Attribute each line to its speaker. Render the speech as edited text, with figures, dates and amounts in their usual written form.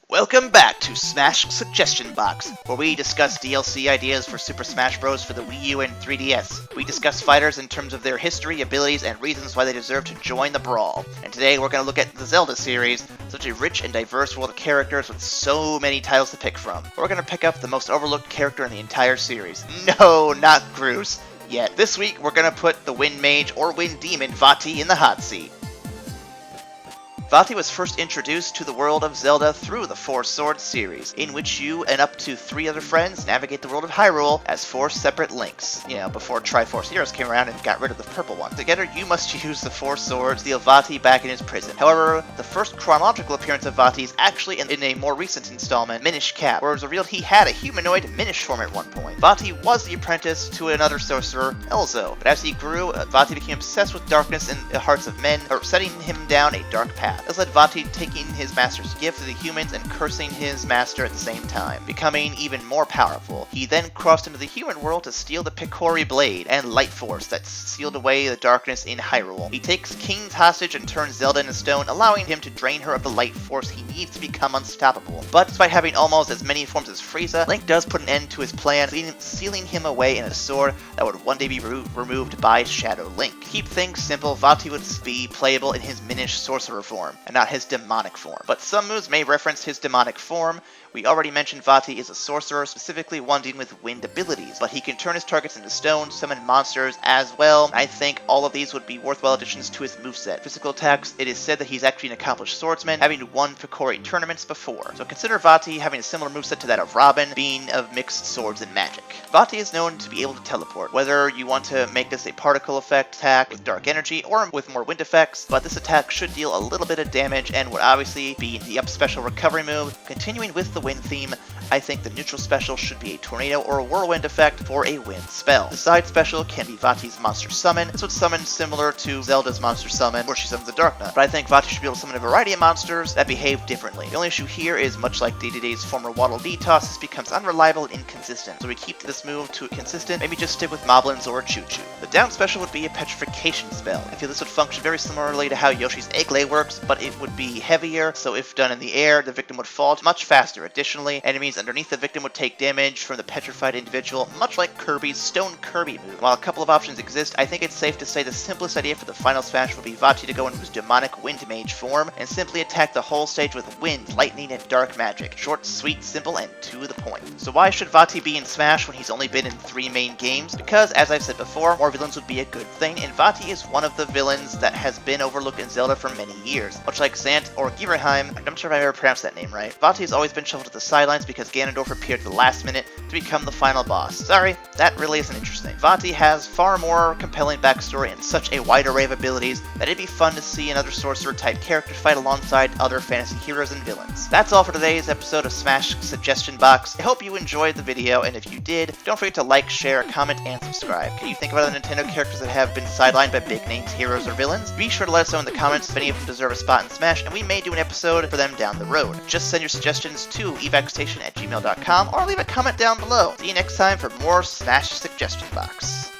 Speaker 1: Welcome back to Smash Suggestion Box, where we discuss DLC ideas for Super Smash Bros. For the Wii U and 3DS. We discuss fighters in terms of their history, abilities, and reasons why they deserve to join the brawl. And today we're going to look at the Zelda series, such a rich and diverse world of characters with so many titles to pick from. We're going to pick up the most overlooked character in the entire series. No, not Groose. Yet. This week we're going to put the Wind Mage or Wind Demon Vaati in the hot seat. Vaati was first introduced to the world of Zelda through the Four Swords series, in which you and up to 3 other friends navigate the world of Hyrule as 4 separate links. You know, before Triforce Heroes came around and got rid of the purple one. Together, you must use the 4 swords to deal Vaati back in his prison. However, the first chronological appearance of Vaati is actually in a more recent installment, Minish Cap, where it was revealed he had a humanoid Minish form at one point. Vaati was the apprentice to another sorcerer, Elzo, but as he grew, Vaati became obsessed with darkness in the hearts of men, setting him down a dark path. This led Vaati taking his master's gift to the humans and cursing his master at the same time, becoming even more powerful. He then crossed into the human world to steal the Picori Blade and Light Force that sealed away the darkness in Hyrule. He takes King's hostage and turns Zelda into stone, allowing him to drain her of the Light Force he needs to become unstoppable. But despite having almost as many forms as Frieza, Link does put an end to his plan, sealing him away in a sword that would one day be removed by Shadow Link. To keep things simple, Vaati would be playable in his Minish sorcerer form, and not his demonic form. But some moves may reference his demonic form. We already mentioned Vaati is a sorcerer, specifically one dealing with wind abilities, but he can turn his targets into stone, summon monsters as well. I think all of these would be worthwhile additions to his moveset. Physical attacks, it is said that he's actually an accomplished swordsman, having won Picori tournaments before. So consider Vaati having a similar moveset to that of Robin, being of mixed swords and magic. Vaati is known to be able to teleport, whether you want to make this a particle effect attack with dark energy or with more wind effects, but this attack should deal a little bit of damage and would obviously be the up special recovery move. Continuing with the wind theme, I think the neutral special should be a tornado or a whirlwind effect for a wind spell. The side special can be Vaati's monster summon. This would summon similar to Zelda's monster summon, where she summons the Darknut, but I think Vaati should be able to summon a variety of monsters that behave differently. The only issue here is, much like Day-to-Day's former Waddle Dee toss, this becomes unreliable and inconsistent, so we keep this move to consistent, maybe just stick with Moblins or Choo Choo. The down special would be a petrification spell. I feel this would function very similarly to how Yoshi's Egg Lay works, but it would be heavier, so if done in the air, the victim would fall much faster. Additionally, enemies underneath the victim would take damage from the petrified individual, much like Kirby's Stone Kirby move. While a couple of options exist, I think it's safe to say the simplest idea for the final smash would be Vaati to go into his demonic Wind Mage form and simply attack the whole stage with wind, lightning, and dark magic. Short, sweet, simple, and to the point. So why should Vaati be in Smash when he's only been in 3 main games? Because, as I've said before, more villains would be a good thing, and Vaati is one of the villains that has been overlooked in Zelda for many years. Much like Zant or Girahim, I'm not sure if I ever pronounced that name right. Vaati has always been shuffled to the sidelines because Ganondorf appeared at the last minute to become the final boss. Sorry, that really isn't interesting. Vaati has far more compelling backstory and such a wide array of abilities that it'd be fun to see another sorcerer type character fight alongside other fantasy heroes and villains. That's all for today's episode of Smash Suggestion Box. I hope you enjoyed the video, and if you did, don't forget to like, share, comment, and subscribe. Can you think of other Nintendo characters that have been sidelined by big names, heroes, or villains? Be sure to let us know in the comments if any of them deserve a spot in Smash, and we may do an episode for them down the road. Just send your suggestions to evacstation@gmail.com or leave a comment down below. See you next time for more Smash Suggestion Box.